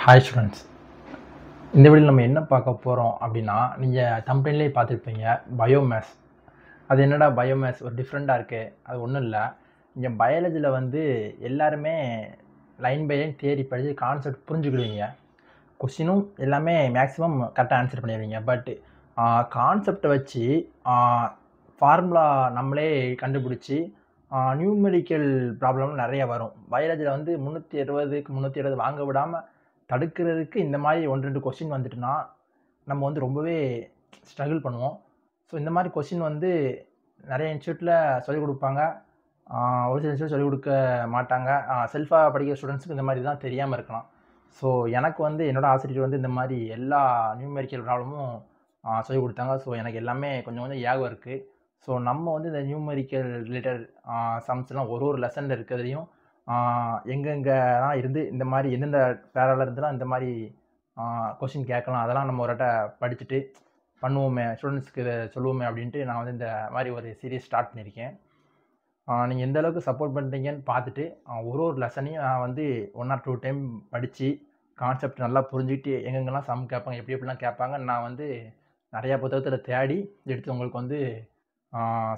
Hi students, இந்த வீடியோவில் நம்ம என்ன பார்க்க போகிறோம் அப்படின்னா, நீங்கள் தம்பெனிலே பார்த்துருப்பீங்க பயோமேஸ். அது என்னடா பயோமேஸ் ஒரு டிஃப்ரெண்ட்டாக இருக்குது? அது ஒன்றும் இல்லை. இங்கே பயாலஜியில் வந்து எல்லாருமே லைன் பை லைன் தியரி படித்து கான்செப்ட் புரிஞ்சுக்கிடுவீங்க. கொஸ்டினும் எல்லாமே மேக்ஸிமம் கரெக்டாக ஆன்சர் பண்ணிடுவீங்க. பட் கான்செப்டை வச்சு ஃபார்முலா நம்மளே கண்டுபிடிச்சி நியூமெரிக்கல் ப்ராப்ளம் நிறைய வரும். பயாலஜியில் வந்து 360க்கு 370 வாங்க விடாமல் தடுக்கிறதுக்கு இந்த மாதிரி 1-2 கொஸ்டின் வந்துட்டுனா நம்ம வந்து ரொம்பவே ஸ்ட்ரகிள் பண்ணுவோம். ஸோ இந்த மாதிரி கொஸ்டின் வந்து நிறைய இன்ஸ்டியூட்டில் சொல்லிக் கொடுப்பாங்க, ஒரு சில இன்ஸ்டியூட் சொல்லிக் கொடுக்க மாட்டாங்க. செல்ஃபாக படிக்கிற ஸ்டூடெண்ட்ஸுக்கு இந்த மாதிரி தான் தெரியாமல் இருக்கலாம். ஸோ எனக்கு வந்து என்னோடய ஆசிரியர் வந்து இந்த மாதிரி எல்லா நியூமெரிக்கல் ப்ராப்ளமும் சொல்லிக் கொடுத்தாங்க. ஸோ எனக்கு எல்லாமே கொஞ்சம் கொஞ்சம் ஞாபகம் இருக்குது. ஸோ நம்ம வந்து இந்த நியூமெரிக்கல் ரிலேட்டட் சம்ஸ்லாம் ஒரு லெசனில் இருக்கிறதையும் எங்கெங்கெல்லாம் இருந்து இந்த மாதிரி எந்தெந்த பேராவில் இருந்துலாம் இந்த மாதிரி கொஸ்டின் கேட்கலாம், அதெல்லாம் நம்ம ஒரு படிச்சுட்டு பண்ணுவோமே, ஸ்டூடெண்ட்ஸ்க்கு சொல்லுவோமே அப்படின்ட்டு நான் வந்து இந்த மாதிரி ஒரு சீரீஸ் ஸ்டார்ட் பண்ணியிருக்கேன். நீங்கள் எந்த அளவுக்கு சப்போர்ட் பண்ணுறீங்கன்னு பார்த்துட்டு ஒரு லெசனையும் நான் வந்து 1 or 2 டைம் படித்து கான்செப்ட் நல்லா புரிஞ்சுக்கிட்டு எங்கெங்கெல்லாம் சம் கேட்பாங்க, எப்படிலாம் கேட்பாங்க, நான் வந்து நிறையா புத்தகத்தில் தேடி எடுத்து உங்களுக்கு வந்து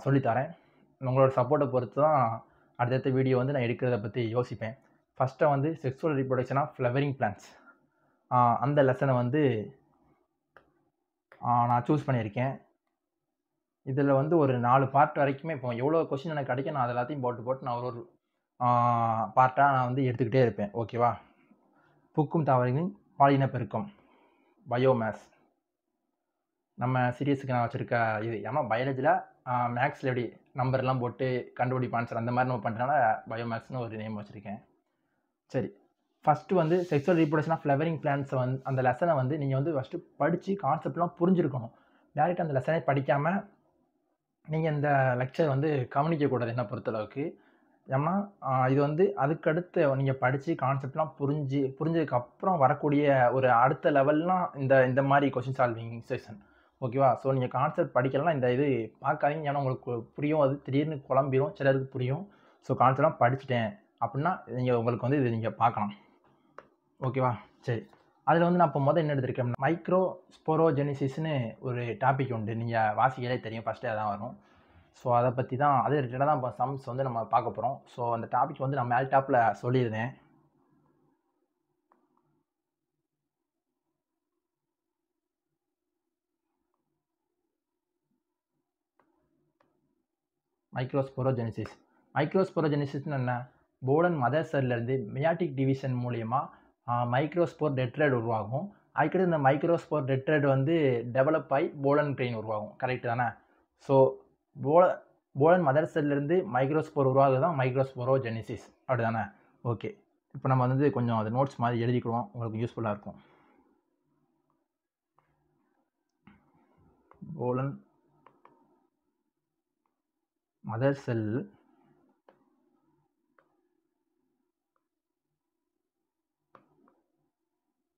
சொல்லித்தரேன். உங்களோட சப்போர்ட்டை பொறுத்து தான் அடுத்தடுத்த வீடியோ வந்து நான் எடுக்கிறத பற்றி யோசிப்பேன். ஃபஸ்ட்டு வந்து sexual reproduction of flowering plants, அந்த லெசனை வந்து நான் சூஸ் பண்ணியிருக்கேன். இதில் வந்து ஒரு 4 பார்ட் வரைக்குமே இப்போ எவ்வளோ கொஸ்டின் எனக்கு கிடைக்கும் நான் அது எல்லாத்தையும் போட்டு நான் ஒரு பார்ட்டாக நான் வந்து எடுத்துக்கிட்டே இருப்பேன். ஓகேவா? பூக்கும் தாவரங்களின் பாலின பெருக்கம், பயோமேஸ் நம்ம சீரியஸுக்கு நான் வச்சுருக்க இது. ஏன்னா பயாலஜியில் மேக்ஸில் எப்படி நம்பர்லாம் போட்டு கண்டுபிடிப்பு ஆன்சர் அந்த மாதிரி நம்ம பண்ணுறதுனால பயோமேக்ஸ்னு ஒரு நேம் வச்சுருக்கேன். சரி, ஃபஸ்ட்டு வந்து செக்ஸுவல் ரீப்ரொடக்ஷன் ஆஃப் ஃப்ளவரிங் பிளான்ட்ஸை வந்து அந்த லெசனை வந்து நீங்கள் வந்து ஃபஸ்ட்டு படித்து கான்செப்ட்லாம் புரிஞ்சிருக்கணும். டேரெக்டாக அந்த லெசனே படிக்காமல் நீங்கள் இந்த லெக்சர் வந்து கவனிக்கக்கூடாது என்னை பொறுத்தளவுக்கு. ஏன்னா இது வந்து அதுக்கடுத்து நீங்கள் படித்து கான்செப்ட்லாம் புரிஞ்சதுக்கப்புறம் வரக்கூடிய ஒரு அடுத்த லெவல்லாம் இந்த மாதிரி கொஸ்டின் சால்விங் செஷன். ஓகேவா? ஸோ நீங்கள் கான்செப்ட் படிக்கலாம் இந்த இது பார்க்காதீங்க. ஏன்னா உங்களுக்கு புரியும், அது திடீர்னு குழம்பிடும், சிலருக்கு புரியும். ஸோ கான்செப்ட்லாம் படிச்சுட்டேன் அப்படின்னா நீங்கள் உங்களுக்கு வந்து இது நீங்கள் பார்க்கலாம். ஓகேவா? சரி, அதில் வந்து நான் இப்போ என்ன எடுத்திருக்கேன், மைக்ரோ ஸ்போரோஜெனிசிஸ்னு ஒரு டாபிக் உண்டு. நீங்கள் வாசிக்கலே தெரியும், ஃபஸ்ட்டே அதான் வரும். ஸோ அதை பற்றி தான், அது ரிலேட்டடாக தான் இப்போ சம்ஸ் வந்து நம்ம பார்க்க போகிறோம். ஸோ அந்த டாபிக் வந்து நான் மேல் டாப்பில் சொல்லியிருந்தேன். மைக்ரோஸ்போரோஜெனிசிஸ்னு என்ன? போலன் மதர் செல்லேருந்து மியாட்டிக் டிவிஷன் மூலயமா மைக்ரோஸ்போர் டெட்ரைடு உருவாகும். அதுக்கடுத்து இந்த மைக்ரோஸ்போர் டெட்ரைடு வந்து டெவலப் ஆகி போலன் கிரெயின் உருவாகும். கரெக்டு தானே? ஸோ போலன் மதர் செல்லேருந்து மைக்ரோஸ்போர் உருவாகுது தான் மைக்ரோஸ்போரோஜெனிசிஸ், அப்படி தானே? ஓகே, இப்போ நம்ம வந்து கொஞ்சம் அது நோட்ஸ் மாதிரி எழுதிக்குவோம், உங்களுக்கு யூஸ்ஃபுல்லாக இருக்கும். Pollen mother cell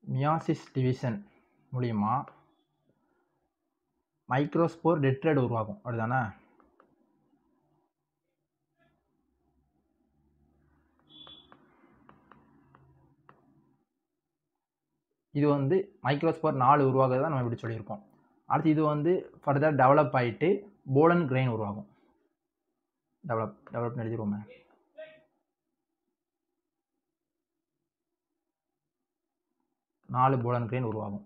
meiosis division மூலிமா மைக்ரோஸ்போர் டெட்ரைடு உருவாகும், அப்படிதானே? இது வந்து மைக்ரோஸ்போர் 4 உருவாகுறதா நம்ம இப்படி சொல்லியிருக்கோம். அடுத்து இது வந்து ஃபர்தர் டெவலப் ஆகிட்டு போலன் கிரெயின் உருவாகும். டெவலப் எழுதிடுவோமே. நாலு போலன் கிரெயின் உருவாகும்.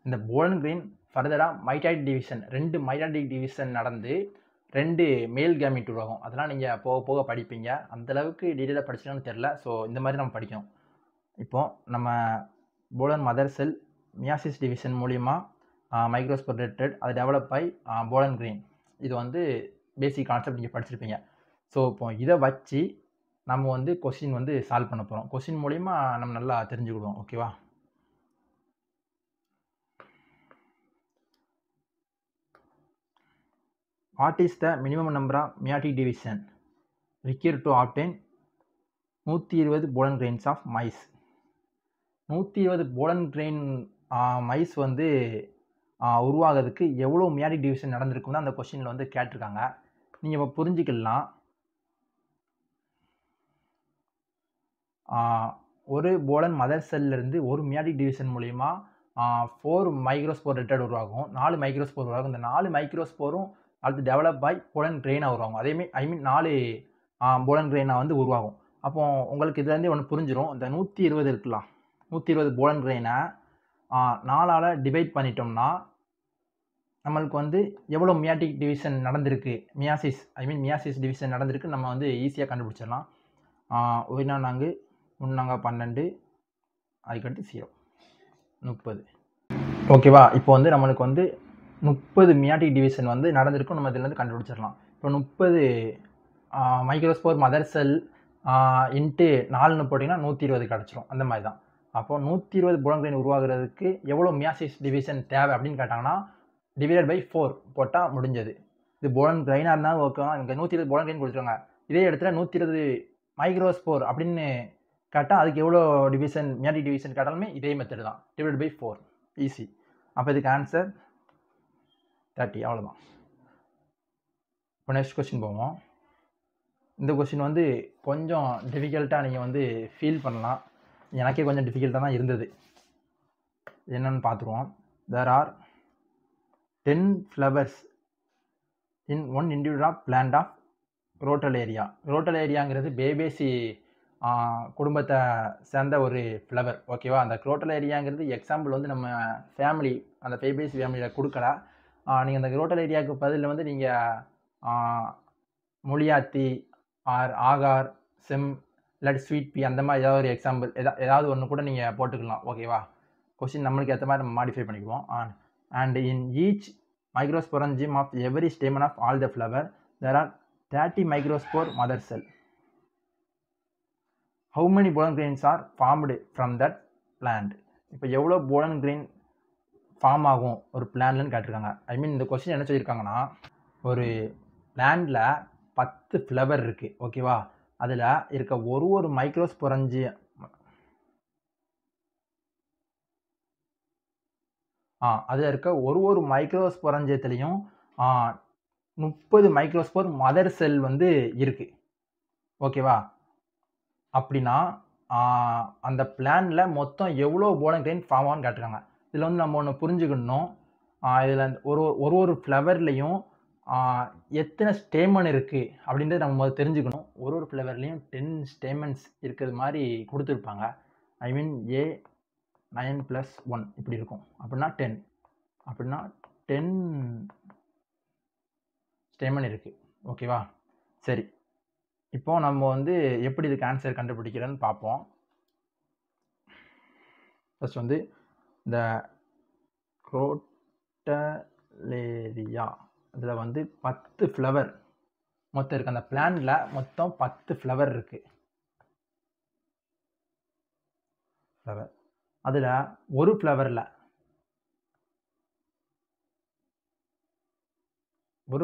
இந்த போலன் கிரெயின் ஃபர்தராக மைட்டாய்ட் டிவிஷன், 2 மைட்டாய்டிக் டிவிஷன் நடந்து 2 மேல் கேமிட் உருவாகும். அதெல்லாம் நீங்கள் போக போக படிப்பீங்க, அந்தளவுக்கு டீட்டெயிலாக படிச்சிங்கன்னு தெரில. ஸோ இந்த மாதிரி நம்ம படிக்கணும். இப்போது நம்ம pollen mother cell meiosis division மூலிமா மைக்ரோஸ்போர் டெட்ரைடு அது டெவலப் ஆகி போலன் கிரெயின், இது வந்து பேசிக் கான்செப்ட் நீங்கள் படிச்சிருப்பீங்க. ஸோ இப்போ இதை வச்சு நம்ம வந்து கொஸ்டின் வந்து சால்வ் பண்ண போகிறோம். கொஸ்டின் மூலிமா நம்ம நல்லா தெரிஞ்சுக்கிடுவோம். ஓகேவா? What is the minimum number of meiotic division required to obtain 120 pollen grains of maize? 120 pollen grain maize வந்து உருவாகிறதுக்கு எவ்வளோ மியாட்டிக் டிவிஷன் நடந்திருக்குன்னு அந்த கொஸ்டினில் வந்து கேட்டிருக்காங்க. நீங்கள் இப்போ புரிஞ்சுக்கலாம். ஒரு போலன் மதர் செல்லிருந்து ஒரு மியாட்டிக் டிவிஷன் மூலிமா 4 மைக்ரோஸ்போர் ரெட்டட் உருவாகும், 4 மைக்ரோஸ்போர் உருவாகும். இந்த 4 மைக்ரோஸ்போரும் அடுத்து டெவலப் ஆகி போலன் கிரெயினாக உருவாகும். அதேமாதிரி 4 போலன் கிரெயினாக வந்து உருவாகும். அப்போ உங்களுக்கு இதுலேருந்தே ஒன்று புரிஞ்சிடும். இந்த 120 இருக்கலாம், 120 போலன் கிரெயினை 4ஆல் டிவைட் பண்ணிட்டோம்னா நம்மளுக்கு வந்து எவ்வளோ மியாட்டிக் டிவிஷன் நடந்திருக்கு, மியாசிஸ் டிவிஷன் நடந்திருக்கு நம்ம வந்து ஈஸியாக கண்டுபிடிச்சிடலாம். 1 3 12 அதுக்கடுத்து 0 30. ஓகேவா? இப்போ வந்து நம்மளுக்கு வந்து 30 மியாட்டிக் டிவிஷன் வந்து நடந்திருக்கும், நம்ம இதுலேருந்து கண்டுபிடிச்சிடலாம். இப்போ 30 மைக்ரோஸ்போர் மதர் செல் இன்ட்டு 4ன்னு போட்டிங்கன்னா 120 கிடச்சிரும். அந்த மாதிரி தான். அப்போ 120 போலன் கிரெயின் உருவாகிறதுக்கு எவ்வளோ மியாசிஸ் டிவிஷன் தேவை அப்படின்னு கேட்டாங்கன்னா டிவைடட் பை 4 போட்டால் முடிஞ்சது. இது போலன் கிரெயினாக இருந்தால் ஓகே, இங்கே 120 போலன் கிரெயின் கொடுத்துருவாங்க. இதே இடத்துல 120 மைக்ரோஸ்போர் அப்படின்னு கேட்டால் அதுக்கு எவ்வளோ டிவிஷன் மியாட்டிக் டிவிஷன் கேட்டாலுமே இதே மெத்தட் தான், டிவைட் பை 4, ஈஸி. அப்போ இதுக்கு ஆன்சர் 30, அவ்வளோதான். இப்போ நெக்ஸ்ட் கொஸ்டின் போவோம். இந்த கொஸ்டின் வந்து கொஞ்சம் டிஃபிகல்ட்டாக நீங்கள் வந்து ஃபீல் பண்ணலாம், எனக்கே கொஞ்சம் டிஃபிகல்ட்டாக தான் இருந்தது. என்னன்னு பார்த்துருவோம். There are 10 flowers in one individual plant of Crotalaria. ரோட்டலேரியாங்கிறது பேபேசி குடும்பத்தை சேர்ந்த ஒரு ஃப்ளவர். ஓகேவா? அந்த ரோட்டலேரியாங்கிறது எக்ஸாம்பிள் வந்து நம்ம ஃபேமிலி, அந்த பேபேசி ஃபேமிலியில் கொடுக்கல. நீங்கள் அந்த ரோட்டலேரியாவுக்கு பதில் வந்து நீங்கள் மொழியாத்தி ஆகார் செம் இல்லாட்டி ஸ்வீட் பி அந்த மாதிரி ஏதாவது ஒரு எக்ஸாம்பிள் ஏதாவது ஒன்று கூட நீங்கள் போட்டுக்கலாம். ஓகேவா? கொஸ்டின் நம்மளுக்கு ஏற்ற மாதிரி நம்ம மாடிஃபை பண்ணிக்குவோம். And in each microsporangium of every stamen of all the flower there are 30 microspore mother cell. How many pollen grains are formed from that plant? இப்போ எவ்வளோ போலன் கிரெயின் ஃபார்ம் ஆகும் ஒரு பிளான்ட்லன்னு கேட்டிருக்காங்க. இந்த கொஸ்டின் என்ன சொல்லியிருக்காங்கன்னா, ஒரு பிளான்ட்ல 10 ஃப்ளவர் இருக்குது. ஓகேவா? அதில் இருக்க ஒரு மைக்ரோஸ்போரஞ்சியம் அதில் இருக்க ஒரு மைக்ரோஸ்போரஞ்சியத்துலேயும் 30 மைக்ரோஸ்போர் மதர் செல் வந்து இருக்குது. ஓகேவா? அப்படின்னா அந்த பிளான்ல மொத்தம் எவ்வளோ போலன் கிரெயின் ஃபார்ம் ஆகும்னு கேட்டிருக்காங்க. இதில் வந்து நம்ம ஒன்று புரிஞ்சுக்கணும். இதில் ஒரு ஃப்ளவர்லையும் எத்தனை ஸ்டேமன் இருக்குது அப்படின்றத நம்ம முதல்ல தெரிஞ்சுக்கணும். ஒரு ஃப்ளவர்லேயும் 10 ஸ்டேமன்ஸ் இருக்கிறது மாதிரி கொடுத்துருப்பாங்க. A 9 + 1 இப்படி இருக்கும். அப்படின்னா 10, அப்படின்னா 10 ஸ்டேமன் இருக்குது. ஓகேவா? சரி, இப்போ நம்ம வந்து எப்படி இதுக்கு ஆன்சர் கண்டுபிடிக்கிறேன்னு பார்ப்போம். ஃபர்ஸ்ட் வந்து இந்த ரோட்டலேரியா இதில் வந்து 10 ஃப்ளவர் மொத்தம் இருக்குது. அந்த பிளான்ட்ல மொத்தம் 10 ஃப்ளவர் இருக்குது. ஃப்ளவர் அதில் ஒரு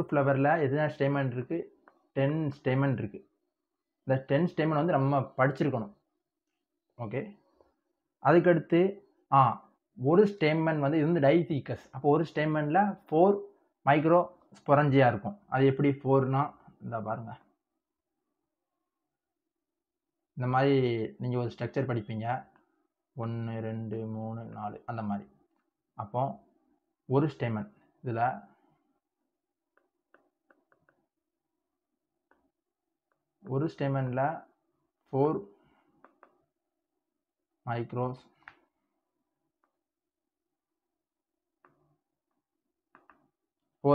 ஃப்ளவரில் எத்தனை ஸ்டேமன் இருக்குது? 10 ஸ்டேமன் இருக்குது. இந்த 10 ஸ்டேமன் வந்து நம்ம படிச்சிருக்கணும். ஓகே, அதுக்கடுத்து ஒரு ஸ்டேமன் வந்து இது வந்து டைதீக்கஸ். அப்போ ஒரு ஸ்டேமனில் 4 மைக்ரோஸ்போரஞ்சியா இருக்கும். அது எப்படி 4னா இந்த பாருங்க, இந்த மாதிரி நீங்கள் ஒரு ஸ்ட்ரக்சர் படிப்பீங்க, 1 2 3 4 அந்த மாதிரி. அப்போ ஒரு ஸ்டேமன், இதில் ஒரு ஸ்டேமனில் 4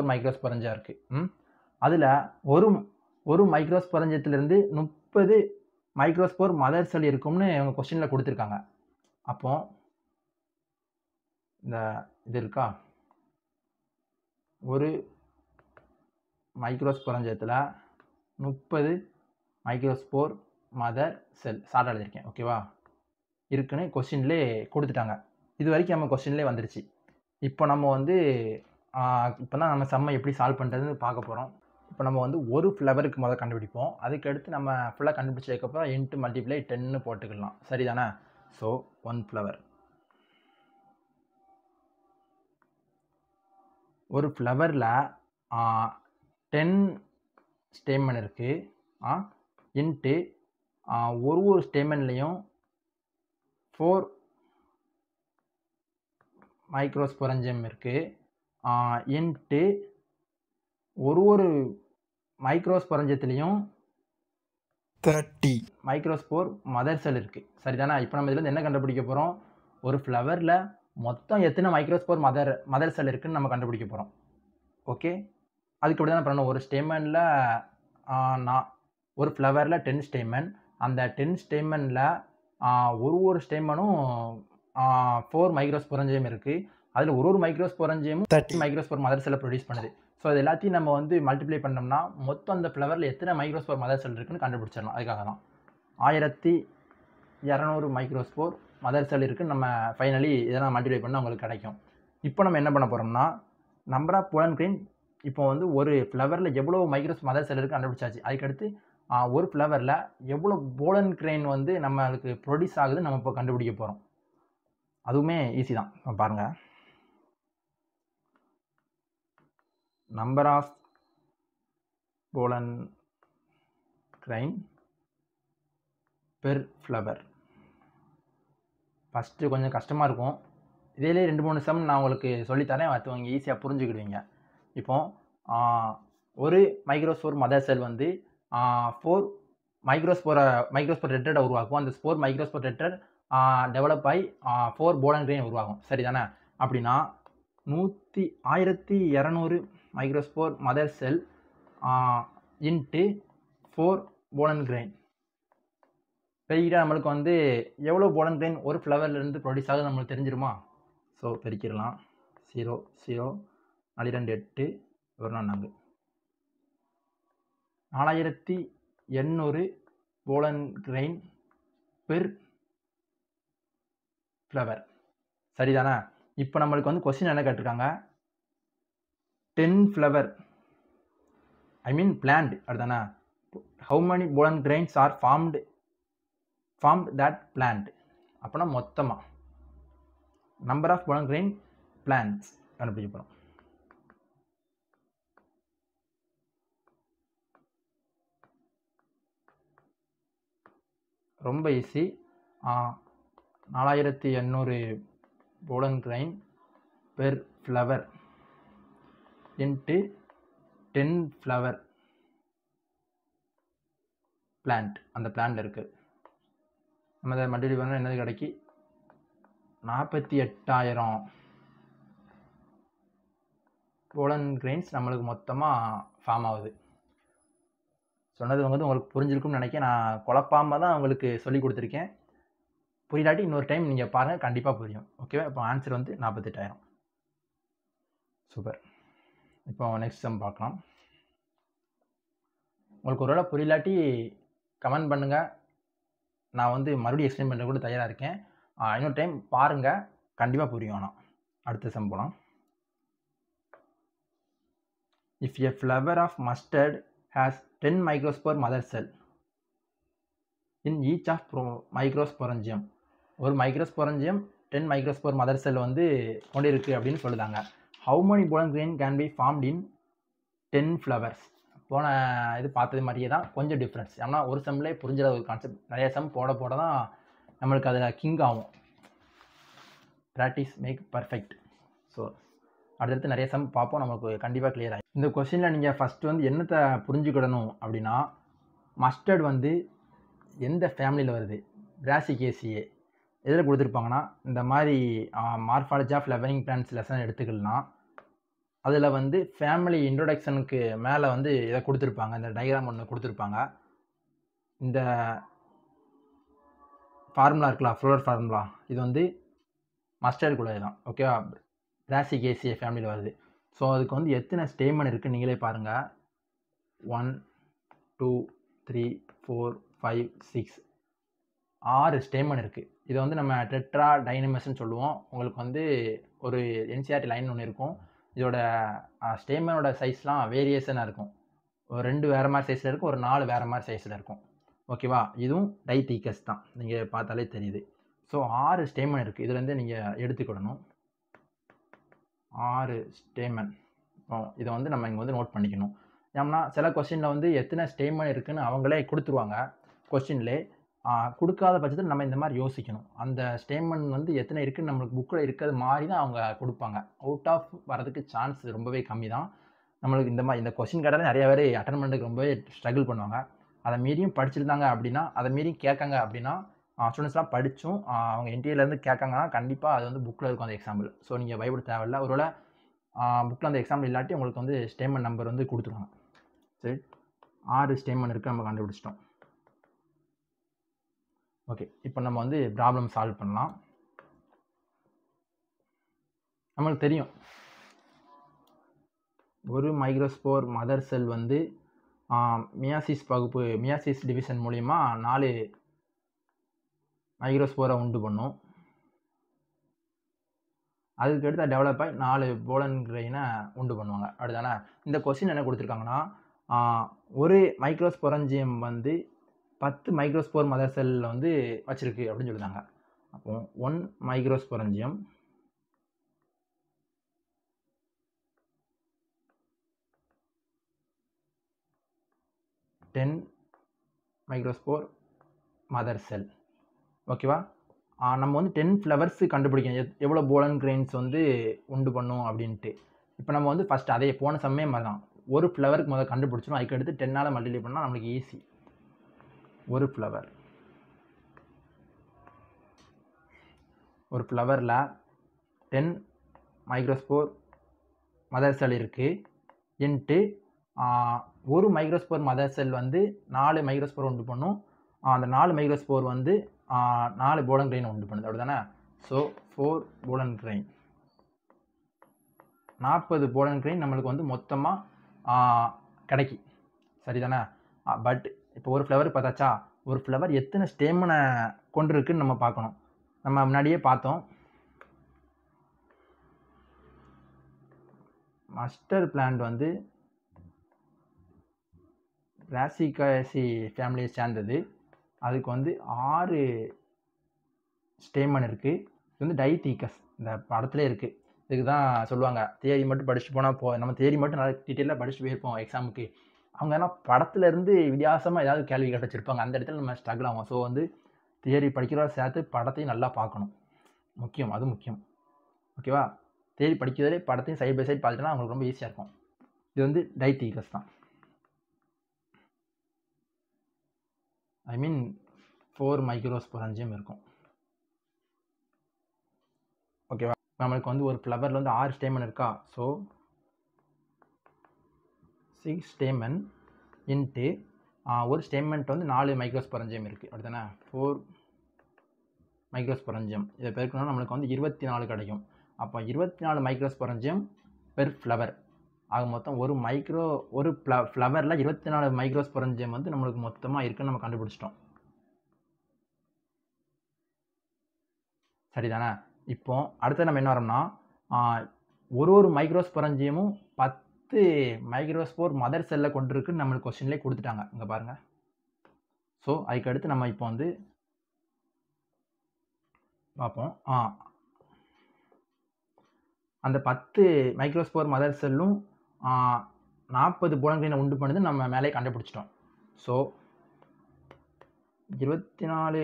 மைக்ரோஸ்போரஞ்சியா இருக்குது. அதில் ஒரு மைக்ரோஸ்போரஞ்சியத்திலிருந்து 30 மைக்ரோஸ்போர் மதர் செல் இருக்கும்னு அவங்க கொஸ்டினில் கொடுத்துருக்காங்க. அப்போ இந்த இது இருக்கா, ஒரு மைக்ரோஸ்போரஞ்சியத்தில் 30 மைக்ரோஸ்போர் மதர் செல் ஷார்ட் எழுதியிருக்கேன். ஓகேவா? இருக்குன்னு கொஸ்டின்லே கொடுத்துட்டாங்க. இது வரைக்கும் நம்ம கொஸ்டின்லேயே வந்துருச்சு. இப்போ நம்ம வந்து இப்போ தான் நம்ம சம்மை எப்படி சால்வ் பண்ணுறதுன்னு பார்க்க போகிறோம். இப்போ நம்ம வந்து ஒரு ஃப்ளவருக்கு முதல்ல கண்டுபிடிப்போம். அதுக்கடுத்து நம்ம ஃபுல்லாக கண்டுபிடிச்சதுக்கப்புறம் இன்ட்டு மல்டிப்ளை 10 போட்டுக்கலாம். சரிதானே? ஸோ 1 ஃப்ளவர், ஒரு ஃப்ளவரில் 10 ஸ்டேமன் இருக்குது. இன்ட்டு ஒரு ஸ்டேமன்லேயும் 4 மைக்ரோஸ்போரஞ்சியம் இருக்குது. இன்ட்டு ஒரு மைக்ரோஸ்போரஞ்சியத்துலேயும் 30 மைக்ரோஸ்போர் மதர் செல் இருக்குது. சரிதானே? இப்போ நம்ம இதில் என்ன கண்டுபிடிக்க போகிறோம்? ஒரு ஃப்ளவரில் மொத்தம் எத்தனை மைக்ரோஸ்போர் மதர் செல் இருக்குன்னு நம்ம கண்டுபிடிக்க போகிறோம். ஓகே, அதுக்கு அப்படி தான் பண்ணணும். ஒரு ஸ்டேமனில் ஒரு ஃப்ளவரில் 10 ஸ்டேமன், அந்த 10 ஸ்டேமனில் ஒரு ஸ்டேமனும் 4 மைக்ரோஸ்போரஞ்சியம் இருக்குது. அதில் ஒரு மைக்ரோஸ்போரஞ்சியமும் 30 மைக்ரோஸ்போர் மதர் செல்லை ப்ரொடியூஸ் பண்ணுது. ஸோ அது எல்லாத்தையும் நம்ம வந்து மல்டிப்ளை பண்ணோம்னா மொத்தம் அந்த ஃப்ளவரில் எத்தனை மைக்ரோஸ்போர் மதர் செல் இருக்குன்னு கண்டுபிடிச்சிடலாம். அதுக்காக தான் 1200 மைக்ரோஸ்போர் மதர் செல் இருக்குன்னு நம்ம ஃபைனலி இதெல்லாம் மல்டிப்ளை பண்ணால் உங்களுக்கு கிடைக்கும். இப்போ நம்ம என்ன பண்ண போகிறோம்னா நம்பர் ஆஃப் போலன் கிரெயின் இப்போ வந்து ஒரு ஃப்ளவரில் எவ்வளோ மைக்ரோஸ் மதர் செல் இருக்குது கண்டுபிடிச்சாச்சு. அதுக்கடுத்து ஒரு ஃப்ளவரில் எவ்வளோ போலன் கிரெயின் வந்து நம்மளுக்கு ப்ரொடியூஸ் ஆகுதுன்னு நம்ம இப்போ கண்டுபிடிக்க போகிறோம். அதுவுமே ஈஸி தான். பாருங்கள், number of pollen grain per flower. First கொஞ்சம் கஷ்டமாக இருக்கும். இதிலே 2-3 சம் நான் உங்களுக்கு சொல்லித்தரேன், மற்றவங்க ஈஸியாக புரிஞ்சுக்கிடுவீங்க. இப்போ ஒரு மைக்ரோஸ்போர் மதர் செல் வந்து 4 மைக்ரோஸ்போர் டெட்ரடை உருவாக்கும். அந்த 4 மைக்ரோஸ்போர் டெட்ரட் டெவலப் ஆகி 4 போலன் கிரெயின் உருவாகும். சரிதானே? அப்படின்னா 1200 microspore mother cell into 4 pollen grain பெருகிட்டால் நம்மளுக்கு வந்து எவ்வளோ போலன் கிரெயின் ஒரு ஃப்ளவர்லேருந்து ப்ரொடியூஸ் ஆகுது நம்மளுக்கு தெரிஞ்சிருமா? ஸோ பெருக்கிடலாம். 0 0 4 2 8 1 4 4800 போலன் கிரெயின் பெர் ஃப்ளவர். சரிதானே? இப்போ நம்மளுக்கு வந்து கொஸ்டின் என்ன கேட்டிருக்காங்க? 10 ஃப்ளவர், ஐ மீன் பிளான்ட். அதுதானே? How many pollen grains are formed that plant. அப்படின்னா மொத்தமாக number of pollen grain plants கண்டுபிடிக்க போகிறோம். ரொம்ப easy. 4800 pollen grain per flower into 10 flower plant. அந்த பிளான்ட் இருக்குது. நம்ம அதை மல்டிப்ளை பண்ணால் என்னது கிடைக்கி? 48,000 போலன் கிரெயின்ஸ் நம்மளுக்கு மொத்தமாக ஃபார்ம் ஆகுது. சொன்னது வந்து உங்களுக்கு புரிஞ்சிருக்கும்னு நினைக்கிறேன். நான் குழப்பாமல் தான் உங்களுக்கு சொல்லி கொடுத்துருக்கேன். புரியலாட்டி இன்னொரு டைம் நீங்கள் பாருங்கள், கண்டிப்பாக புரியும். ஓகேவா? இப்போ ஆன்சர் வந்து 48,000. சூப்பர். இப்போ நெக்ஸ்ட் சம் பார்க்கலாம். உங்களுக்கு ஒருவேளை புரியலாட்டி கமெண்ட் பண்ணுங்கள், நான் வந்து மறுபடியும் எக்ஸ்பிளைன் பண்ண கூட தயாராக இருக்கேன். இன்னொரு டைம் பாருங்கள், கண்டிப்பாக புரியும். ஆனால் அடுத்த சம் போகலாம். If a flower of mustard has 10 microspore mother cell in each of microsporangium. ஒரு மைக்ரோஸ்போரஞ்சியம் 10 மைக்ரோஸ்போர் மதர் செல் வந்து கொண்டிருக்கு அப்படின்னு சொல்லுதாங்க. How many pollen grain can be formed in 10 flowers. போன இது பார்த்தது மாதிரியே தான், கொஞ்சம் டிஃப்ரென்ஸ். ஏன்னா ஒரு சம்லேயே புரிஞ்சிட ஒரு கான்செப்ட், நிறைய சம் போட தான் நம்மளுக்கு அதில் கிங் ஆகும். Practice make perfect. ஸோ அடுத்தடுத்து நிறைய சம் பார்ப்போம், நமக்கு கண்டிப்பாக கிளியர் ஆகும். இந்த கொஸ்டினில் நீங்கள் ஃபஸ்ட்டு வந்து என்னத்தை புரிஞ்சுக்கிடணும் அப்படின்னா, மஸ்டர்ட் வந்து எந்த ஃபேமிலியில் வருது? பிராசிகேசியே. எதில் கொடுத்துருப்பாங்கன்னா, இந்த மாதிரி morphology of flowering plants lesson எடுத்துக்கலாம். அதில் வந்து ஃபேமிலி இன்ட்ரொடக்ஷனுக்கு மேலே வந்து இதை கொடுத்துருப்பாங்க, இந்த டயக்ராம் ஒன்று கொடுத்துருப்பாங்க. இந்த ஃபார்முலா இருக்கலாம், ஃப்ளோர் ஃபார்முலா, இது வந்து மஸ்டர்ட் கூட தான். ஓகேவா? பிராசிகேசியே ஃபேமிலியில் வருது. ஸோ அதுக்கு வந்து எத்தனை ஸ்டேமன் இருக்குன்னு நீங்களே பாருங்கள். 1 2 3 4 5 6 6 ஸ்டேமன் இருக்குது. இதை வந்து நம்ம டெட்ரா டைனமஸ்ன்னு சொல்லுவோம். உங்களுக்கு வந்து ஒரு என்சிஆர்டி லைன் ஒன்று இருக்கும். இதோட ஸ்டேமனோட சைஸ்லாம் வேரியேஷனாக இருக்கும். ஒரு 2 வேறு மாதிரி சைஸில் இருக்கும், ஒரு 4 வேறு மாதிரி சைஸில் இருக்கும். ஓகேவா? இதுவும் டைத்தீக்கஸ் தான், நீங்கள் பார்த்தாலே தெரியுது. ஸோ 6 ஸ்டேமன் இருக்குது. இதுலேருந்து நீங்கள் எடுத்துக்கிடணும் 6 ஸ்டேமன். இதை வந்து நம்ம இங்கே வந்து நோட் பண்ணிக்கணும். ஏன்னா சில கொஸ்டினில் வந்து எத்தனை ஸ்டேமன் இருக்குதுன்னு அவங்களே கொடுத்துருவாங்க கொஸ்டின்லே. கொடுக்காத பட்சத்தில் நம்ம இந்த மாதிரி யோசிக்கணும். அந்த ஸ்டேட்மெண்ட் வந்து எத்தனை இருக்குன்னு நம்மளுக்கு புக்கில் இருக்கிறது மாதிரி தான் அவங்க கொடுப்பாங்க. அவுட் ஆஃப் வரதுக்கு சான்ஸ் ரொம்பவே கம்மி தான். நம்மளுக்கு இந்த கொஸ்டின் கேட்டாலே நிறைய பேர் அட்டன் பண்ணுறதுக்கு ரொம்பவே ஸ்ட்ரகிள் பண்ணுவாங்க. அதை மீறியும் படிச்சிருந்தாங்க அப்படின்னா, அதை மீறியும் கேட்காங்க அப்படின்னா, ஸ்டூடெண்ட்ஸ்லாம் படித்தும் அவங்க என்டிஏலேருந்து கேட்காங்கன்னா கண்டிப்பாக அது வந்து புக்கில் இருக்கும் அந்த எக்ஸாம்பிள். ஸோ நீங்கள் பயப்பட தேவையில்ல. ஒருவேளை புக்கில் அந்த எக்ஸாம்பிள் இல்லாட்டி உங்களுக்கு வந்து ஸ்டேட்மெண்ட் நம்பர் வந்து கொடுத்துருவாங்க. சரி, 6 ஸ்டேட்மெண்ட் இருக்குது, நம்ம கண்டுபிடிச்சிட்டோம். ஓகே, இப்போ நம்ம வந்து ப்ராப்ளம் சால்வ் பண்ணலாம். நம்மளுக்கு தெரியும் ஒரு மைக்ரோஸ்போர் மதர் செல் வந்து மியாசிஸ் டிவிஷன் மூலிமா 4 மைக்ரோஸ்போரை உண்டு பண்ணும். அதுக்கடுத்து டெவலப் ஆகி 4 போலன் கிரெயினை உண்டு பண்ணுவாங்க. அப்படிதானே? இந்த கொஸ்டின் என்ன கொடுத்துருக்காங்கன்னா, ஒரு மைக்ரோஸ்பொரஞ்சியம் வந்து 10 மைக்ரோஸ்போர் மதர் செல்லில் வந்து வச்சிருக்கு அப்படின்னு சொல்லியிருந்தாங்க. அப்போ 1 மைக்ரோஸ்பொரஞ்சியம் 10 மைக்ரோஸ்போர் மதர் செல். ஓகேவா? நம்ம வந்து 10 ஃப்ளவர்ஸ் கண்டுபிடிக்கணும், எவ்வளோ போலன் கிரெயின்ஸ் வந்து உண்டு பண்ணும் அப்படின்ட்டு. இப்போ நம்ம வந்து ஃபஸ்ட் அதே போன சம்மே மாதிரி தான், ஒரு ஃப்ளவருக்கு முதல்ல கண்டுபிடிச்சிடும். அதுக்கடுத்து 10ஆல் மல்டிப்ளை பண்ணால் நம்மளுக்கு ஈஸி. ஒரு ஃப்ளவரில் 10 மைக்ரோஸ்போர் மதர் செல் இருக்குது இன்ட்டு ஒரு மைக்ரோஸ்போர் மதர் செல் வந்து 4 மைக்ரோஸ்போர் உண்டு பண்ணும். அந்த 4 மைக்ரோஸ்போர் வந்து 4 போலன் கிரெயின் உண்டு பண்ணுது. அப்படி தானே? So 4 pollen grain, 40 pollen grain நம்மளுக்கு வந்து மொத்தமாக கிடைக்கும். சரிதானே? பட் இப்போ ஒரு ஃப்ளவர் பார்த்தாச்சா, ஒரு ஃப்ளவர் எத்தனை ஸ்டேமனை கொண்டிருக்குன்னு நம்ம பார்க்கணும். நம்ம முன்னாடியே பார்த்தோம், மஸ்டர்ட் பிளான்ட் வந்து பிராசிகாசி ஃபேமிலியை சேர்ந்தது. அதுக்கு வந்து 6 ஸ்டேமன் இருக்குது. இது வந்து டைத்தீக்கஸ் இந்த படத்துல இருக்குது. இதுக்கு தான் சொல்லுவாங்க, தியரி மட்டும் படிச்சுட்டு போனால் நம்ம தியரி மட்டும் நல்லா டீட்டெயிலாக படிச்சுட்டு போயிருப்போம் எக்ஸாமுக்கு. அவங்க ஏன்னா படத்துலேருந்து வித்தியாசமாக ஏதாவது கேள்வி கேட்டு வச்சுருப்பாங்க, அந்த இடத்துல நம்ம ஸ்ட்ரகிள் ஆகும். ஸோ வந்து தியரி படிக்கிறத சேர்த்து படத்தையும் நல்லா பார்க்கணும், முக்கியம், அது முக்கியம். ஓகேவா? தியரி படிக்கிறதே படத்தையும் சைட் பை சைட் பார்த்துட்டோன்னா அவங்களுக்கு ரொம்ப ஈஸியாக இருக்கும். இது வந்து டைத்தீக்கஸ் தான். ஐ மீன் 4 மைக்ரோஸ்பொரஞ்சியம் இருக்கும். ஓகேவா? நம்மளுக்கு வந்து ஒரு ஃப்ளவரில் வந்து 6 ஸ்டேமன் இருக்கா. ஸோ 6 ஸ்டேமன் இன்ட்டு ஒரு ஸ்டேமெண்ட் வந்து 4 மைக்ரோஸ்பொரஞ்சியம் இருக்குது. அப்படி தானே? 4 மைக்ரோஸ்பொரஞ்சியம் இதை பெருக்கணும்னா நம்மளுக்கு வந்து 24 கிடைக்கும். அப்போ 24 மைக்ரோஸ்பொரஞ்சியம் பெர் ஃப்ளவர். ஆக மொத்தம் ஒரு ஃப்ளவரில் 24 மைக்ரோஸ்பொரஞ்சியம் வந்து நம்மளுக்கு மொத்தமாக இருக்குன்னு நம்ம கண்டுபிடிச்சிட்டோம். சரிதானே? இப்போ அடுத்து நம்ம என்ன வரோம்னா, ஒரு மைக்ரோஸ்பொரஞ்சியமும் 10 மைக்ரோஸ்போர் மதர் செல்லை கொண்டிருக்குன்னு நம்மளுக்கு கொஸ்டின்லேயே கொடுத்துட்டாங்க. இங்கே பாருங்கள். ஸோ அதுக்கு அடுத்து நம்ம இப்போ வந்து பார்ப்போம். அந்த 10 மைக்ரோஸ்போர் மதர் செல்லும் 40 போலன் கிரெயினை உண்டு பண்ணுது நம்ம மேலே கண்டுபிடிச்சிட்டோம். So 24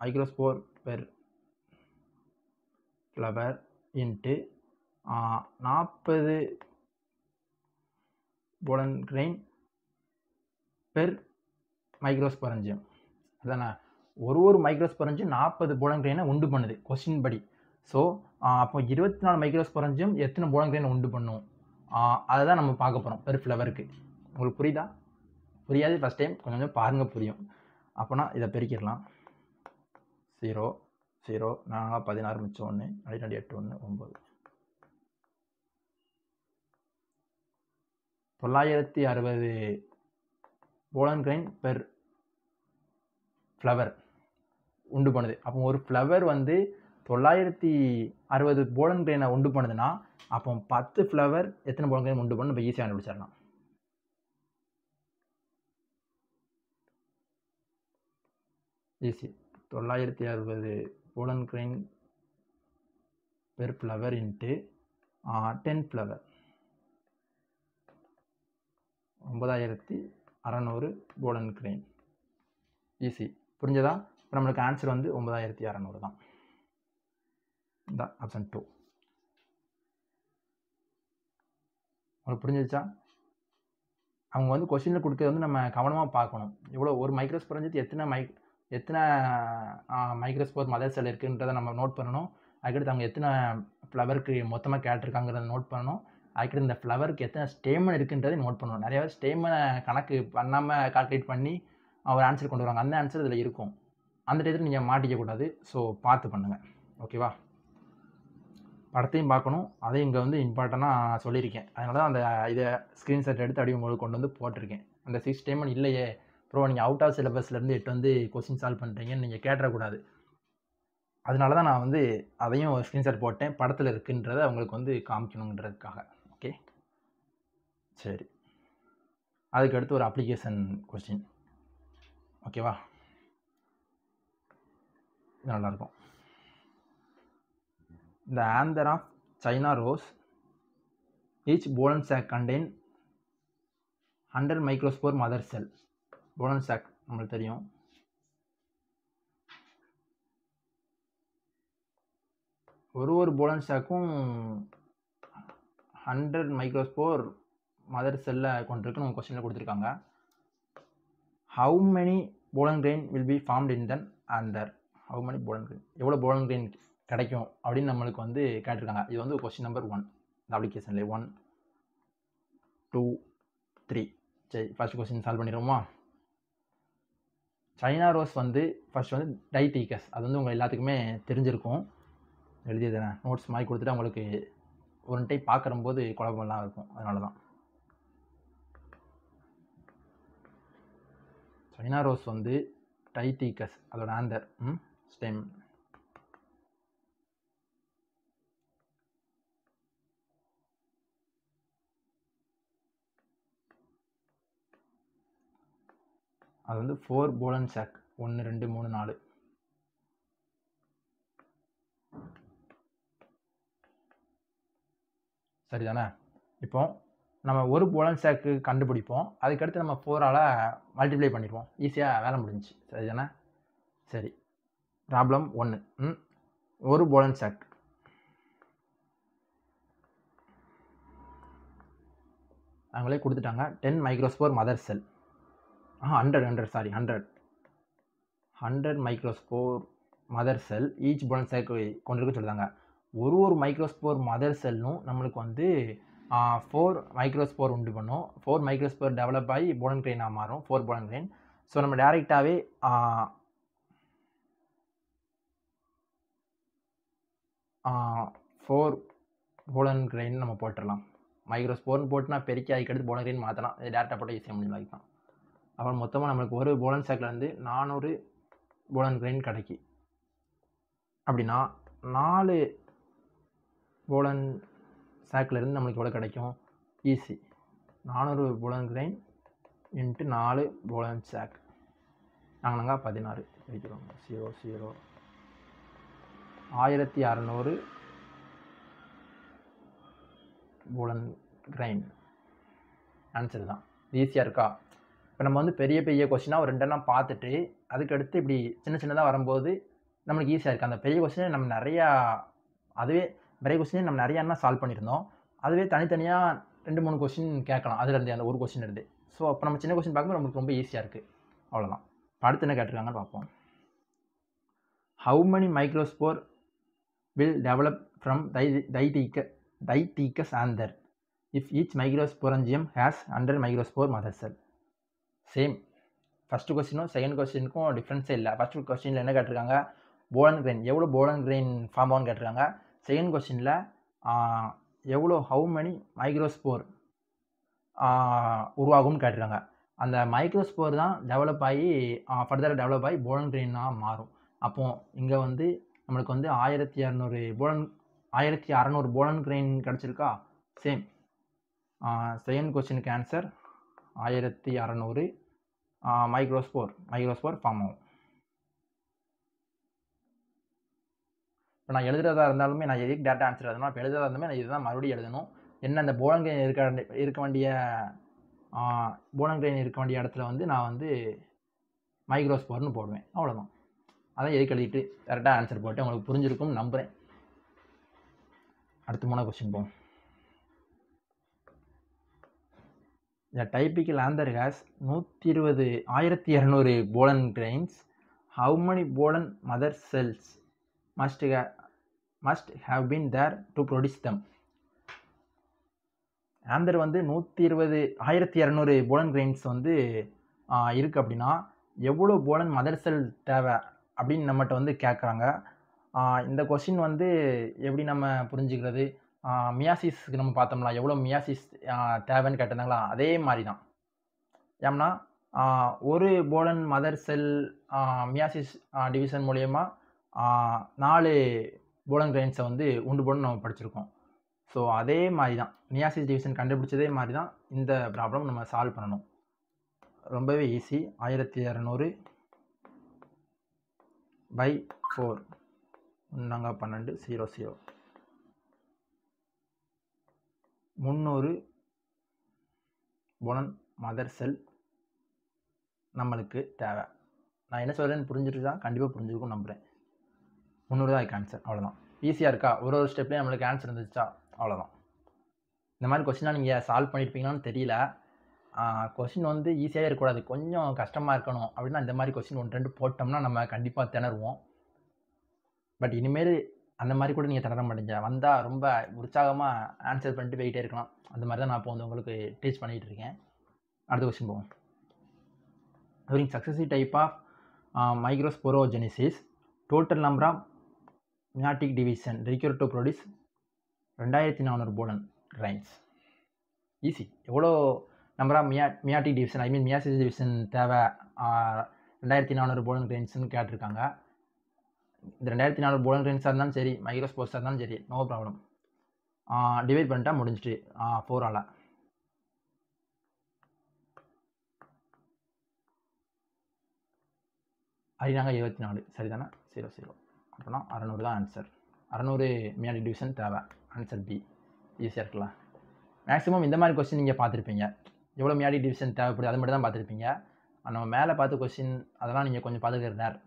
microspore per flower into 40 pollen grain per microsporangium. அதானே? ஒரு மைக்ரோஸ்பொரஞ்சியம் 40 போலன் கிரெயினை உண்டு பண்ணுது கொஸ்டின் படி. ஸோ அப்போ 24 மைக்ரோஸ்பொரஞ்சியம் எத்தனை போலன் கிரெயின் உண்டு பண்ணும், அதை தான் நம்ம பார்க்க போகிறோம் பெர் ஃப்ளவருக்கு. உங்களுக்கு புரியுதா? புரியாது ஃபஸ்ட் டைம், கொஞ்சம் பாருங்கள், புரியும். அப்போனா இதை பெருக்கிடலாம். 0 0 4 16 மிச்சம் 1 2 8 1 9 960 போலன் கிரெயின் பெர் ஃப்ளவர் உண்டு பண்ணுது. அப்போ ஒரு ஃப்ளவர் வந்து 960 போலன் கிரெயினை உண்டு பண்ணுதுன்னா அப்போ 10 ஃப்ளவர் எத்தனை போலன் கிரெயின் உண்டு பண்ணு நம்ம ஈஸியாக கண்டுபிடிச்சிடலாம். Easy. 960 pollen grain per flower into 10 flower 9600 pollen grain. Easy. புரிஞ்சதா? இப்போ நம்மளுக்கு ஆன்சர் வந்து 9600 தான். இந்த ஆப்ஷன் 2 உங்களுக்கு புரிஞ்சிருச்சா? அவங்க வந்து கொஸ்டினில் கொடுக்கறது வந்து நம்ம கவனமாக பார்க்கணும். இவ்வளோ ஒரு மைக்ரோஸ்போர் வந்து எத்தனை மைக்ரோஸ்போர் மதர் செல் இருக்குன்றதை நம்ம நோட் பண்ணணும். அதுக்கடுத்து அவங்க எத்தனை ஃப்ளவருக்கு மொத்தமாக கேட்டிருக்காங்கிறத நோட் பண்ணணும். அதுக்கடுத்து இந்த ஃப்ளவருக்கு எத்தனை ஸ்டேமன் இருக்குன்றதை நோட் பண்ணணும். நிறைய பேர் ஸ்டேமனை கணக்கு பண்ணாமல் கால்குலேட் பண்ணி ஒரு ஆன்சர் கொண்டு வராங்க. அந்த ஆன்சர் இதில் இருக்கும். அந்த டயத்தில் நீங்கள் மாட்டிக்கக்கூடாது. ஸோ பார்த்து பண்ணுங்கள். ஓகேவா? படத்தையும் பார்க்கணும். அதையும் இங்கே வந்து இம்பார்ட்டண்ட்டாக சொல்லியிருக்கேன். அதனால தான் அந்த இதை ஸ்க்ரீன்ஷாட் எடுத்து அப்படியே உங்களுக்கு கொண்டு வந்து போட்டிருக்கேன். அந்த 6 ஸ்டேட்மெண்ட் இல்லையே ப்ரோ, நீங்கள் அவுட் ஆஃப் சிலபஸ்லேருந்து எட்டு வந்து கொஸ்டின் சால்வ் பண்ணுறீங்கன்னு நீங்கள் கேட்டுறக்கூடாது. அதனால தான் நான் வந்து அதையும் ஸ்க்ரீன்ஷாட் போட்டேன். படத்தில் இருக்குன்றதை அவங்களுக்கு வந்து காமிக்கணுன்றதுக்காக. ஓகே, சரி. அதுக்கு அடுத்து ஒரு அப்ளிகேஷன் கொஸ்டின். ஓகேவா? இது நல்லாயிருக்கும். The anther of China rose, each pollen sac contain 100 microspore mother cell. Pollen sac நம்மளுக்கு தெரியும். ஒரு pollen sac-ம் 100 microspore mother cell-ல கொண்டிருக்கு. நம்ம கொஸ்டினில் கொடுத்துருக்காங்க. How many pollen grain will be formed in the anther? How many pollen grain? எவ்வளோ pollen grain கிடைக்கும் அப்படின்னு நம்மளுக்கு வந்து கேட்டிருக்காங்க. இது வந்து கொஸ்டின் நம்பர் 1 இந்த அப்ளிகேஷன்ல. 1 2 3. சரி, ஃபர்ஸ்ட் கொஸ்டின் சால்வ் பண்ணிடுவோமா? சைனா ரோஸ் வந்து ஃபர்ஸ்ட் வந்து டைத்தீக்கஸ். அது வந்து உங்கள் எல்லாத்துக்குமே தெரிஞ்சிருக்கும். எழுதியதுனே நோட்ஸ் மாதிரி கொடுத்துட்டு உங்களுக்கு ஒரு டைம் பார்க்கும்போது குழப்பம்லாம் இருக்கும். அதனால தான் சைனா ரோஸ் வந்து டைத்தீக்கஸ், அதோட ஆந்தர் ஸ்டெம். அது வந்து 4 போலன் சாக். 1 2 3 4. சரிதானே? இப்போ நம்ம ஒரு போலன் சாக்கு கண்டுபிடிப்போம். அதுக்கடுத்து நம்ம 4ஆல் மல்டிப்ளை பண்ணிடுவோம். ஈஸியாக வேலை முடிஞ்சிச்சு. சரிதானே? சரி, ப்ராப்ளம் 1. ஒரு போலன் சாக் அவங்களே கொடுத்துட்டாங்க. 10 microspore mother cell. 100 microspore mother cell each pollen sac கொண்டிருக்கு சொல்லுறாங்க. ஒரு மைக்ரோஸ்போர் மதர் செல்லும் நம்மளுக்கு வந்து 4 மைக்ரோஸ்போர் உண்டு பண்ணும். 4 மைக்ரோஸ்போர் டெவலப் ஆகி போலன் கிரெயினாக மாறும். 4 போலன் கிரெயின். ஸோ நம்ம டேரெக்டாகவே 4 போலன் கிரெயின் நம்ம போட்டுடலாம். மைக்ரோஸ்போர்னு போட்டு நான் பெருக்கி அதுக்கடுத்து போலன் கிரெயின் மாற்றலாம். இது டேரெக்டாக போட்டு ஈஸியாக முடிஞ்சு தான். அப்புறம் மொத்தமாக நம்மளுக்கு ஒரு போலன் சாக்கில் வந்து 400 போலன் கிரெயின் கிடைக்கி. அப்படின்னா 4 போலன் சாக்கிலேருந்து நம்மளுக்கு எவ்வளோ கிடைக்கும்? Easy. 400 pollen grain into 4 pollen sac. நாங்களாங்க 16 கிடைக்கிறோம். 0 0 1600 போலன் கிரெயின். ஆன்சர் தான். ஈஸியாக இருக்கா? இப்போ நம்ம வந்து பெரிய பெரிய கொஸ்டினாக ஒரு ரெண்டெல்லாம் பார்த்துட்டு அதுக்கடுத்து இப்படி சின்ன சின்னதாக வரும்போது நம்மளுக்கு ஈஸியாக இருக்குது. அந்த பெரிய கொஸ்டினை நம்ம நிறையா பெரிய கொஸ்டினே நம்ம நிறையா சால்வ் பண்ணியிருந்தோம். அதுவே தனித்தனியாக 2 3 கொஸ்டின் கேட்கலாம். அதுலேருந்து அந்த ஒரு கொஸ்டின் இருந்து. ஸோ அப்போ நம்ம சின்ன கொஸ்டின் பார்க்கும்போது நம்மளுக்கு ரொம்ப ஈஸியாக இருக்குது. அவ்வளோதான். அடுத்து என்ன கேட்டிருக்காங்கன்னு பார்ப்போம். How many microspore will develop from dithecous anther if each microsporangium has 100 microspore mother cell? Same. First கொஸ்டினும் செகண்ட் கொஸ்டினுக்கும் டிஃப்ரென்ஸே இல்லை. ஃபஸ்ட்டு கொஸ்டினில் என்ன கேட்டிருக்காங்க? போலன் கிரெயின் எவ்வளோ போலன் கிரெயின் ஃபார்ம் ஆகும்னு கேட்டிருக்காங்க. செகண்ட் கொஸ்டினில் எவ்வளோ ஹவு மெனி மைக்ரோஸ்போர் உருவாகும்னு கேட்டிருக்காங்க. அந்த மைக்ரோஸ்போர் தான் டெவலப் ஆகி ஃபர்தராக டெவலப் ஆகி போலன் கிரெயினாக மாறும். அப்போது இங்கே வந்து நம்மளுக்கு வந்து 1600 போலன் கிரெயின் கிடச்சிருக்கா? சேம். செகண்ட் கொஸ்டினுக்கு ஆன்சர் 1600 மைக்ரோஸ்போர் ஃபார்ம் ஆகும். இப்போ நான் எழுதுறதா இருந்தாலுமே நான் எதுக்கு டேட்டா ஆன்சர் எழுதணும்? இப்போ எழுதுறதா இருந்தாலுமே நான் இதுதான் மறுபடியும் எழுதணும். என்ன அந்த போலன் கிரெயின் இருக்க வேண்டிய இடத்துல வந்து நான் வந்து மைக்ரோஸ்போர்னு போடுவேன். அவ்வளோதான். அதான் எதுக்கு எழுதிட்டு கரெக்டாக ஆன்சர் போட்டு உங்களுக்கு புரிஞ்சிருக்கும்னு நம்புகிறேன். அடுத்து 3 கொஸ்டின் போவோம். The typical anther has 1200 pollen grains. How many pollen mother cells must have been there to produce them? Anther வந்து 1200 போலன் கிரெயின்ஸ் வந்து இருக்குது அப்படின்னா எவ்வளோ போலன் மதர் செல் தேவை அப்படின்னு நம்மகிட்ட வந்து கேட்குறாங்க. இந்த கொஸ்டின் வந்து எப்படி நம்ம புரிஞ்சுக்கிறது, மியாசிஸ்க்கு நம்ம பார்த்தோம்ல எவ்வளோ மியாசிஸ் தேவைன்னு கேட்டிருந்தாங்களா, அதே மாதிரி தான். ஏன்னா ஒரு pollen mother cell meiosis division மூலயமா 4 போலன் கிரெயின்ஸை வந்து உண்டு போடணும் நம்ம படிச்சிருக்கோம். ஸோ அதே மாதிரி தான் மியாசிஸ் டிவிஷன் கண்டுபிடிச்சதே மாதிரி தான் இந்த ப்ராப்ளம் நம்ம சால்வ் பண்ணணும். ரொம்பவே ஈஸி. 1200/4 12 00 300 போலன் மதர் செல் நம்மளுக்கு தேவை. நான் என்ன சொல்கிறேன்னு புரிஞ்சுட்டு தான் கண்டிப்பாக புரிஞ்சுருக்கும் நம்புகிறேன். 300 தான் ஆன்சர். அவ்வளோதான். ஈஸியாக இருக்கா? ஒரு ஸ்டெப்லேயும் நம்மளுக்கு ஆன்சர் இருந்துச்சா? அவ்வளோதான். இந்த மாதிரி கொஸ்டினாக நீங்கள் சால்வ் பண்ணியிருப்பீங்களான்னு தெரியல. கொஸ்டின் வந்து ஈஸியாக இருக்கக்கூடாது, கொஞ்சம் கஷ்டமாக இருக்கணும் அப்படின்னா இந்த மாதிரி கொஸ்டின் 1-2 போட்டோம்னா நம்ம கண்டிப்பாக திணறுவோம். பட் இனிமேல் அந்த மாதிரி கூட நீங்கள் திணற மாட்டீங்க. வந்தால் ரொம்ப உற்சாகமாக ஆன்சர் பண்ணிட்டு போயிட்டே இருக்கலாம். அந்த மாதிரி தான் நான் இப்போ வந்து உங்களுக்கு டீச் பண்ணிகிட்டு இருக்கேன். அடுத்த கொஸ்டின் போவோம். During successive type of microsporogenesis, total number of meiotic division required to produce 2400 pollen grains. Easy. எவ்வளோ number of meiotic division, I mean meiosis division தேவை 2400 போலன் கிரெயின்ஸ்னு கேட்டிருக்காங்க. இந்த 2400 போலன் கிரெயின்ஸாக இருந்தாலும் சரி, மைக்ரோஸ்போர்ஸாக இருந்தாலும் சரி, நோ ப்ராப்ளம். டிவைட் பண்ணிட்டா முடிஞ்சிட்டு 4ஆல். அறினாங்க 24 சரிதானே? 00 அப்படின்னா 600 தான் ஆன்சர். 600 மியாட்டிக் டிவிஷன் தேவை. Answer B. ஈஸியாக இருக்கலாம். மேக்ஸிமம் இந்த மாதிரி கொஸ்டின் நீங்கள் பார்த்துருப்பீங்க. எவ்வளோ மியாட்டிக் டிவிஷன் தேவைப்படுது அது மட்டும் தான் பார்த்துருப்பீங்க. நம்ம மேலே பார்த்த கொஸ்டின் அதெல்லாம் நீங்கள் கொஞ்சம் பார்த்துக்கிறார்.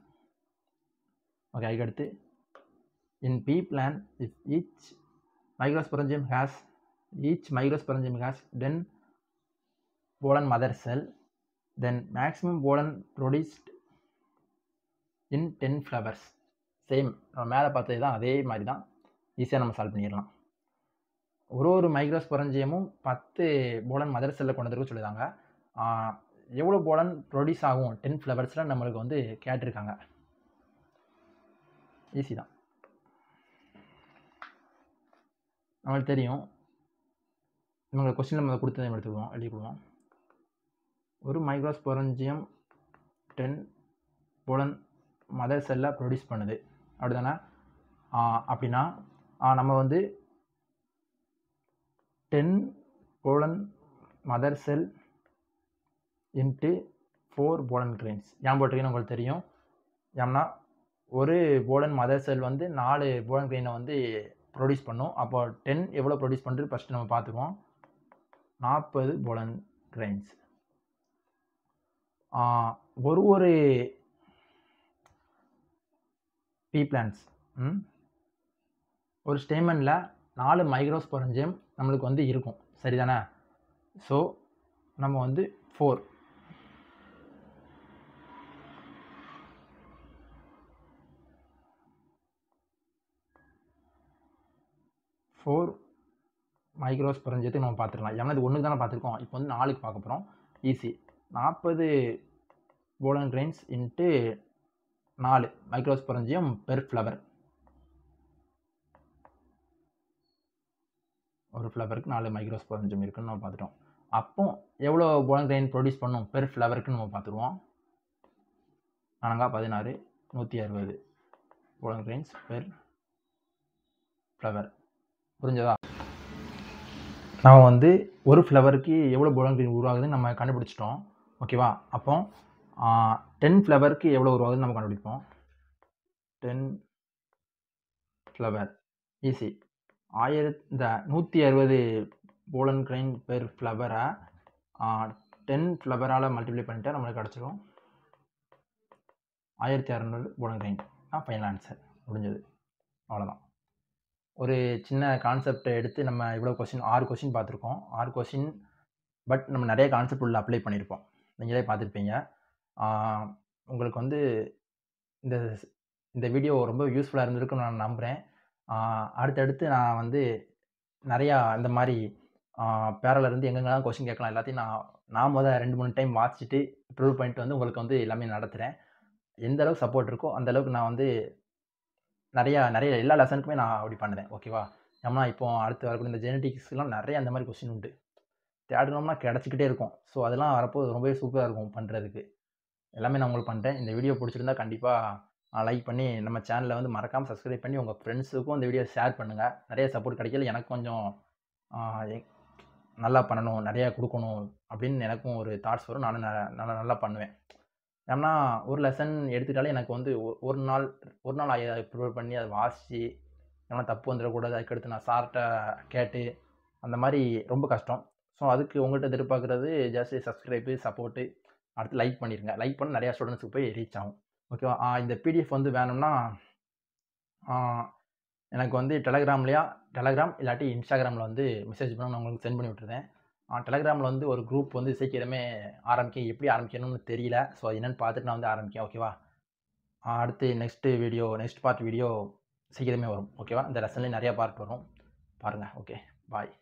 ஓகே, அதுக்கடுத்து in pea plant if each microsporangium has 10 pollen mother cell, then maximum pollen produced in 10 flowers. Same நம்ம மேலே பார்த்தது தான், அதே மாதிரி தான். ஈஸியாக நம்ம சால்வ் பண்ணிடலாம். ஒரு மைக்ரோஸ்பொரஞ்சியமும் 10 போலன் மதர் செல்லை கொண்டதுக்கு சொல்லியிருக்காங்க. எவ்வளோ போலன் ப்ரொடியூஸ் ஆகும் 10 ஃப்ளவர்ஸில் நம்மளுக்கு வந்து கேட்டிருக்காங்க. ஈஸி தான், நம்மளுக்கு தெரியும். இவங்களுக்கு கொஸ்டின் நம்ம கொடுத்ததை எடுத்துக்குவோம், எழுதிக்குவோம். ஒரு மைக்ரோஸ்பொரஞ்சியம் 10 போலன் மதர் செல்லை ப்ரொடியூஸ் பண்ணுது அப்படி தானே? அப்படின்னா நம்ம வந்து 10 pollen mother cell into 4 pollen grains. ஏன் போட்டிருக்கேன்னு உங்களுக்கு தெரியும். ஏன்னா ஒரு போலன் மதர் செல் வந்து 4 போலன் கிரெயினை வந்து ப்ரொடியூஸ் பண்ணும். அப்போ 10 எவ்வளோ ப்ரொடியூஸ் பண்ணுறது ஃபஸ்ட்டு நம்ம பார்த்துக்குவோம். 40 போலன் கிரெயின்ஸ். ஒரு பீ பிளான்ஸ் ஒரு ஸ்டேமனில் 4 மைக்ரோஸ்பொரஞ்சியம் நம்மளுக்கு வந்து இருக்கும் சரிதானே? ஸோ நம்ம வந்து 4 மைக்ரோஸ்பொரஞ்சியத்துக்கு நம்ம பார்த்துக்கலாம். ஏன்னா இது ஒன்றுக்கு தானே பார்த்துருக்கோம். இப்போ வந்து 4க்கு பார்க்க போகிறோம். Easy. 40 pollen grains into 4 microsporangium per flower. ஒரு ஃப்ளவருக்கு 4 மைக்ரோஸ்பொரஞ்சியம் இருக்குன்னு நம்ம பார்த்துட்டோம். அப்போ எவ்வளோ போலன் கிரெயின் ப்ரொடியூஸ் பண்ணும் பெர் ஃப்ளவருக்கு நம்ம பார்த்துருவோம். 16 160 போலன் கிரெயின்ஸ் பெர் ஃப்ளவர். புரிஞ்சதா? நம்ம வந்து ஒரு ஃப்ளவருக்கு எவ்வளோ போலன் கிரெயின் உருவாகுதுன்னு நம்ம கண்டுபிடிச்சிட்டோம். ஓகேவா? அப்போ 10 ஃப்ளவருக்கு எவ்வளோ உருவாகுதுன்னு நம்ம கண்டுபிடிப்போம். 10 flower easy. 160 pollen grain per ஃப்ளவரை 10 ஃப்ளவரால் மல்டிப்ளை பண்ணிட்டா நம்மளுக்கு கிடச்சிரும் 1600 போர்டன் கிரைண்ட் தான் ஃபைனல் ஆன்சர். முடிஞ்சது. அவ்வளோதான். ஒரு சின்ன கான்செப்டை எடுத்து நம்ம இவ்வளோ கொஸ்டின் 6 கொஸ்டின் பார்த்துருக்கோம். 6 கொஸ்டின் பட் நம்ம நிறைய கான்செப்ட் உள்ள அப்ளை பண்ணியிருப்போம். நீங்களே பார்த்துருப்பீங்க. உங்களுக்கு வந்து இந்த இந்த வீடியோ ரொம்ப யூஸ்ஃபுல்லாக இருந்திருக்குன்னு நான் நம்புகிறேன். அடுத்தடுத்து நான் வந்து நிறையா இந்த மாதிரி பேரலேருந்து எங்கெங்கெல்லாம் கொஸ்டின் கேட்கலாம் எல்லாத்தையும் நான் 2, 3 டைம் வாசிச்சுட்டு ப்ரிப்பேர் பண்ணிட்டு வந்து உங்களுக்கு வந்து எல்லாமே நடத்துகிறேன். எந்த அளவுக்கு சப்போர்ட் இருக்கோ அந்த அளவுக்கு நான் வந்து நிறைய எல்லா லெசனுக்குமே நான் அப்படி பண்ணுறேன். ஓகேவா? ஏன்னா இப்போ அடுத்து வரக்கூடிய இந்த ஜெனடிக்ஸ்லாம் நிறைய அந்த மாதிரி கொஸ்டின் உண்டு. தேடணும்னா கிடச்சிக்கிட்டே இருக்கும். ஸோ அதெல்லாம் வரப்போ ரொம்பவே சூப்பராக இருக்கும் பண்ணுறதுக்கு. எல்லாமே நான் உங்களுக்கு பண்ணுறேன். இந்த வீடியோ பிடிச்சிருந்தா கண்டிப்பாக லைக் பண்ணி நம்ம சேனலை வந்து மறக்காமல் சப்ஸ்கிரைப் பண்ணி உங்கள் ஃப்ரெண்ட்ஸுக்கும் இந்த வீடியோ ஷேர் பண்ணுங்கள். நிறைய சப்போர்ட் கிடைக்கல எனக்கு கொஞ்சம் நல்லா பண்ணணும், நிறையா கொடுக்கணும் அப்படின்னு எனக்கும் ஒரு தாட்ஸ் வரும். நானும் நல்லா பண்ணுவேன். ஏன்னா ஒரு லெசன் எடுத்துக்கிட்டாலே எனக்கு வந்து ஒரு நாள் ப்ரிப்பேர் பண்ணி அதை வாசித்து ஏன்னா தப்பு வந்துடக்கூடாது. அதுக்கடுத்து நான் சார்கிட்ட கேட்டு அந்த மாதிரி ரொம்ப கஷ்டம். ஸோ அதுக்கு உங்கள்கிட்ட எதிர்பார்க்குறது ஜஸ்ட் சப்ஸ்கிரைபு, சப்போர்ட்டு, அடுத்து லைக் பண்ணிடுங்க. லைக் பண்ண நிறையா ஸ்டூடெண்ட்ஸுக்கு போய் ரீச் ஆகும். ஓகேவா? இந்த பிடிஎஃப் வந்து வேணும்னா எனக்கு வந்து டெலகிராம் இல்லாட்டி இன்ஸ்டாகிராமில் வந்து மெசேஜ் பண்ண நான் உங்களுக்கு சென்ட் பண்ணி விட்டுருந்தேன். டெலகிராமில் வந்து ஒரு குரூப் வந்து சீக்கிரமே எப்படி ஆரம்பிக்கணும்னு தெரியல. ஸோ அது என்னென்னு பார்த்துட்டு நான் வந்து ஆரம்பிக்கேன். ஓகேவா? அடுத்து நெக்ஸ்ட் பார்ட் வீடியோ சீக்கிரமே வரும். ஓகேவா? இந்த லெசன்லேயே நிறையா பார்ட் வரும். பாருங்கள். ஓகே, பாய்.